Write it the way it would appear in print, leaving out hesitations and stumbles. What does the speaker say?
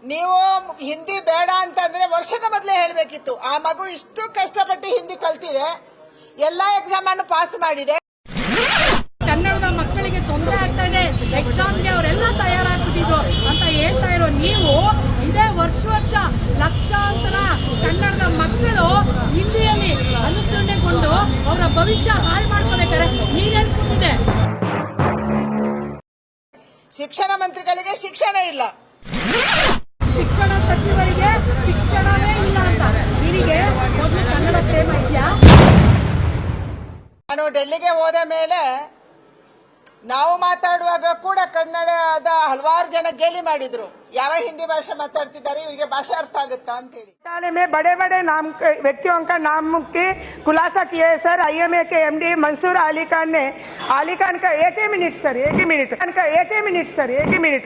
ನೀವು ಹಿಂದಿ ಬೇಡ ಅಂತಂದ್ರೆ ವರ್ಷದ ಮೊದಲೇ ಹೇಳಬೇಕಿತ್ತು. ಆ ಮಗು ಇಷ್ಟು ಕಷ್ಟಪಟ್ಟು ಹಿಂದಿ ಕಲ್ತಿದೆ, ಎಲ್ಲಾ ಎಕ್ಸಾಮ್ ಅನ್ನು ಪಾಸ್ ಮಾಡಿದೆ. ಕನ್ನಡದ ಮಕ್ಕಳಿಗೆ ತೊಂದರೆ ಆಗ್ತಾ ಇದೆ, ಎಕ್ಸಾಮ್ಗೆ ಅವರೆಲ್ಲ ತಯಾರಾಗ್ಬಿಟ್ಟಿದ್ರು ಅಂತ ಹೇಳ್ತಾ ಇರೋ ನೀವು ಇದೇ ವರ್ಷ ಲಕ್ಷಾಂತರ ಕನ್ನಡದ ಮಕ್ಕಳು ಹಿಂದಿಯಲ್ಲಿ ಅನುಸರಣೆಗೊಂಡು ಅವರ ಭವಿಷ್ಯ ಹಾಳು ಮಾಡ್ಕೋಬೇಕಾದ್ರೆ ನೀವೇನ್ ಕೂತಿದೆ? ಶಿಕ್ಷಣ ಮಂತ್ರಿಗಳಿಗೆ ಶಿಕ್ಷಣ ಇಲ್ಲ, ಶಿಕ್ಷಣ ಸಚಿವರಿಗೆ ಶಿಕ್ಷಣವೇ ಇಲ್ಲ ಅಂತ. ನಿನಗೆ ಮೊದಲು ಕನ್ನಡ ಪ್ರೇಮ ಇದೆಯಾ? ನಾನು ಡೆಲ್ಲಿಗೆ ಹೋದ ಮೇಲೆ ನಾವು ಮಾತಾಡುವಾಗ ಕೂಡ ಕನ್ನಡದ ಹಲವಾರು ಜನ ಗೇಲಿ ಮಾಡಿದ್ರು. ಯಾವ ಹಿಂದಿ ಭಾಷೆ ಮಾತಾಡ್ತಿದ್ದಾರೆ, ಇವರಿಗೆ ಭಾಷೆ ಅರ್ಥ ಆಗುತ್ತಾ ಅಂತ ಹೇಳಿ. में बड़े बड़े नाम व्यक्तियों का नाम की खुलासा किया है सर। IMA के MD मंसूर अली खान ने, अली खान का एक ही मिनट सर, एक ही मिनट